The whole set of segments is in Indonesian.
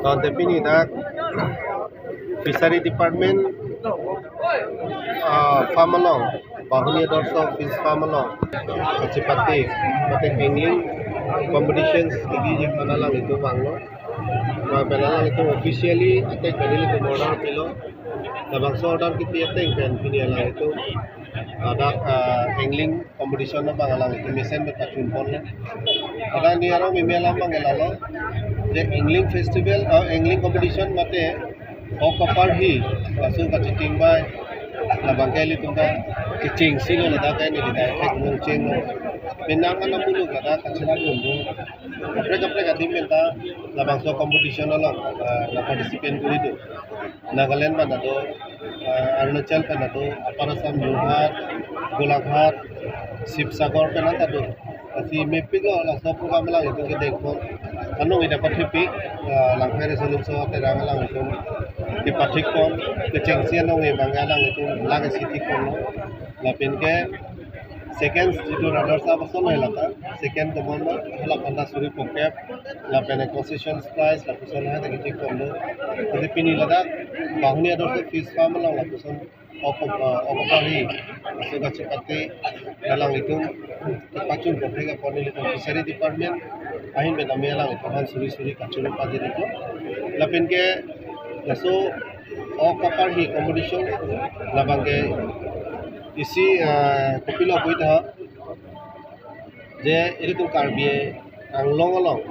Tapi ni dak Fishery Department farm along bahuni dorso fish farm along Kacipati mate angling competitions lagi je kanalang itu banglo kanalang itu officially atai kanili itu order pilo labang so order kiti atai kan pini alang itu ada angling competition na bangalang itu mesen betachun pon ada ni aro mimelam bangalalo je angling festival angling competition mate o kapar hi asu kachiting bai labang kali tungga kicing silo na dakai ni lidai kek mung cing pinang ana bulu kada kachila bundu kapre gadim menta labang so competition along na participate kuri do Nagaland banado Arunachal banado Upper Assam Jorhat Golaghat Sibsagar banado asi mepigo la so program lang itu ke dekon anu ida pathipi langkai resolusi so terang lang itu di pathikon ke cengsian nong bangalang itu laga city kon lapin ke second itu radar sa bason helata second tomon hala panda suri pokep lapin concession price la puson ha de kon jadi pini lada bahuni ador fish farm lang la puson okopari sudah cepati dalang itu pacun pokega ponili fishery department ahin benamelang itu han suri kacun padi itu lapin ke laso okopari competition labang ke isi kopilo boita je itu karbie ang long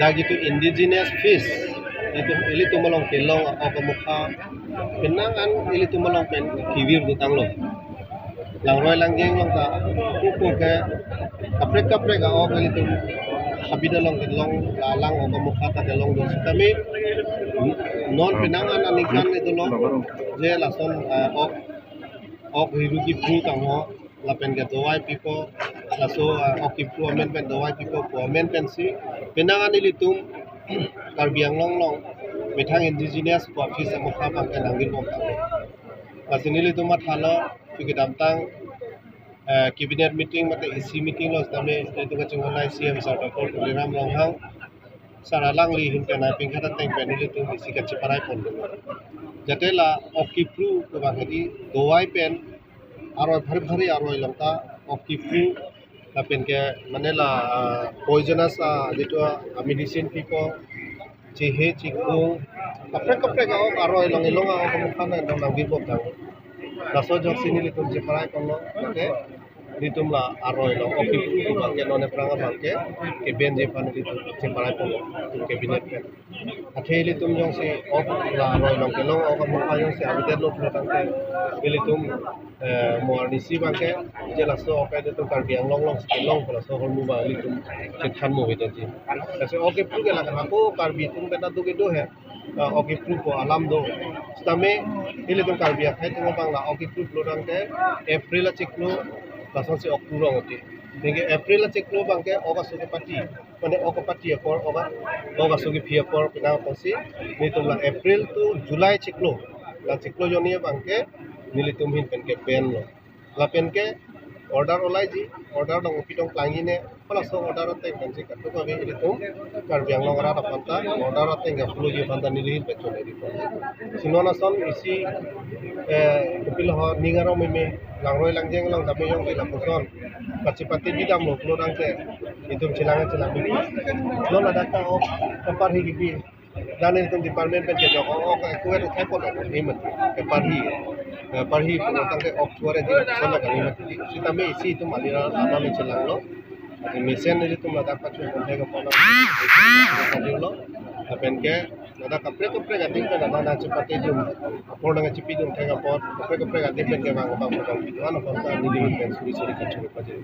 dah gitu indigenous fish itu tumalong kelong o kamukha pinangan ili tumalong pen kiwir dutang lo langroy langgeng long ta kuku ke kapre ga o kali tum habida long kelong lalang o kamukha ta kelong do kami non pinangan anikan itu lo je lason ok hiruki pu tang ho lapen ke dowai pipo laso ok pu amen pen dowai pipo pu amen pen si pinangan ili tum karbiang long metang indigenous coffee sa mukha bangkan anggil mukha pasinili tu mat halo pikidam tang cabinet meeting mate EC meeting los tame itu kacungan CM sa Dr. Puliram long hang saralang li hinkana pingkata teng penili tu isi kaciparai pon jatela okipru ko bangadi dowai pen aroi bhari aroi longta okipru lapen ke manela poisonous jitu medicine people cihe cikung kapre ga ok aroi long kamukhan na nangbi bok tang laso jok sini litum jeparai kono ke litum la aroi long okipru ko bangke none pranga bangke ke ben je pan litum jeparai kono cabinet ke athe litum jong se ok la aroi long ke long ok kamukhan jong se abiter lo tang ke litum moarnisi bangke je laso ok litum karbiang long long laso holmu ba litum cekhan mo betaji laso okipru ke la ko karbi tum beta du ke do he okipru ko alam do stame ile tum karbiak hai tum bangla okipru lodang ke april a chiklo laso se oktober ngoti nge april a chiklo bangke oga suge pati mane oga pati por oga suge phia por pina posi ni tum la april to july chiklo la chiklo joni bangke nili tum hin pen ke pen lo la pen ke order olai ji order dong pitong plangine pala so order te pensi ka to be ile tum karbiang long ra panta order te ga flu ji panta nili hin pecho nili sinona son isi kupil ho ningaro me langroi langjeng long tapi yong ki lapuson kacipati bidam lo klo dang te itum cilang lo na data o kapar hi gibi dan itu department pen ke joko o ka kuer thai pon ni mat ke parhi tang ke oktober di sana kami mat sita me isi itu malira ana me cilang lo misen ni itu mata pacu ke pon lo apen ke nada kapre ga ding pe na cepate jum por dang cipi jum thega por kapre ga ding pen ke bang ana pon ta ni din pen suri ka churu pa je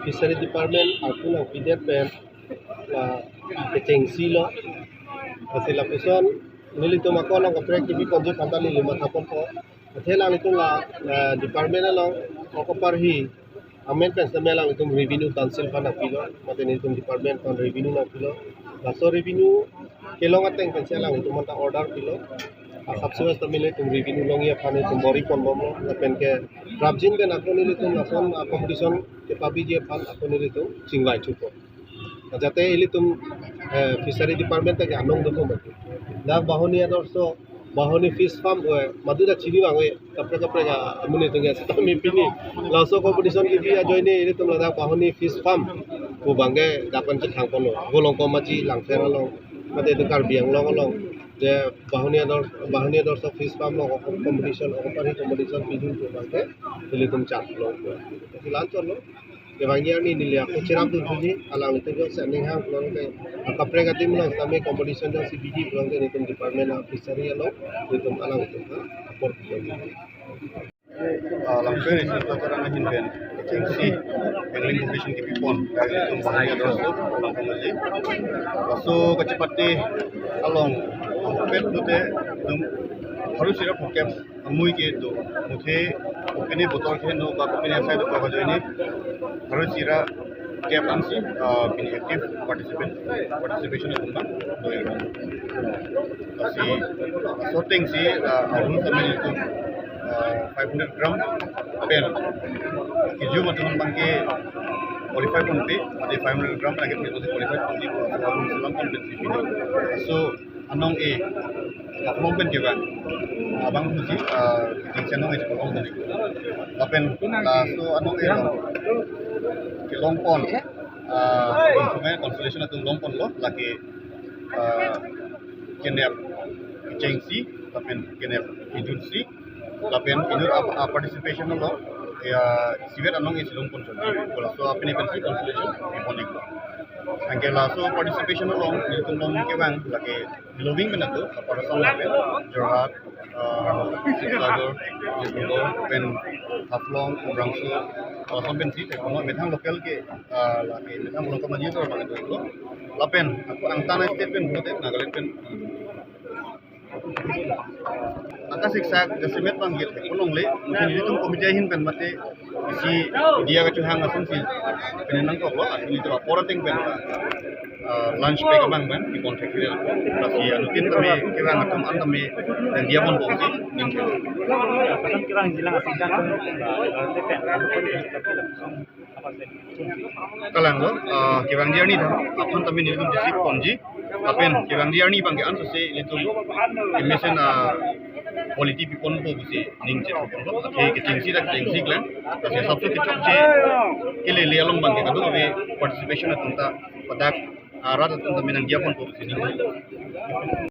fishery department akuna pidet pen kecing silo hasil lapuson nili to makolong kapre kibi konje pantali lima tapon ko thela itu la department long okoparhi amen pen semelang itu revenue council pana pilo mate ni department pan revenue na pilo laso revenue kelong ateng penselang itu manta order pilo subsidies tamile tum review long ya phane tum bori pon bom lo pen ke rabjin ben akoni le tum nason competition ke pabi je phan akoni le tum singwai chuko jate ili tum fishery department ke anong do mati dak bahoni adorso bahoni fish farm hoy madura chini bangoy kapre ga amuni tunga stami pini laso competition ki dia join ili tum dak bahoni fish farm ko bange dapan che thang kono golong ko machi langfer long mate du kar biang long যে বাহনীয়া দর্শক ফিস পাম লোক কম্পিটিশন অপারি কম্পিটিশন বিজুন তো বাকে দিলে তুমি চাপ লোক লাল চলো যে বাঙ্গিয়া নি নিলে আপনি চেরাম তো বুঝি আলাং তো যে সেন্ডিং হ্যাঁ লোক কে কাপড়ে গাতি মলো তামে কম্পিটিশন যে সিবিজি লোক কে নিতুম ডিপার্টমেন্ট অফ ফিশারি লোক নিতুম আলাং তো আপর langsung itu secara nasional agensi handling competition ke Pipon dari itu bahaya dosa langsung aja so kecepatnya along pet tu deh harus siap pakai amui ke itu mungkin ini botol ke no bapa ini saya tu bawa ini harus siap cap ansi ini active participation itu kan masih sorting sih harus sampai itu 500 gram per kiju macam bangke qualify pun pe ada 500 gram lagi itu qualify pun di dalam kompetisi ini so anong kapong pen juga abang mesti disini nong itu kapong tadi lapen so anong ke longpon sebenarnya constellation atau longpon lo lagi kenep jengsi lapen kenep hijunsi lapian inur participation lo ya siwer anong isilong konsul kalau so apne pensi consolation iponik angkela so participation lo nitum long ke bang lagi loving bena tu para lapen jorhat sisago jisugo pen haflong brangsu so pensi kono methang lokal ke lagi methang lokal maji to bang itu lapen aku angtana statement bote nagalet pen angka siksa kesemet panggil kulong le mungkin itu komijahin kan mate si dia kecuhang asun si penenang ko lo asli itu laporan ting pen lunch pe ka bang di kontak dia kasi anutin kami kira ngatum an kami dan dia pun bosi ning Pasan kirang jilang asidang kalang lo kirang dia ni apun kami ni itu disip konji apen kirang dia ni bang an se itu imesen quality pipon po bisi ning che pipon lo ke tingsi dak tingsi glan kasi sabse ke chapche ke le along bang ka do participation atunta padak arat atunta minang dia pon po bisi ning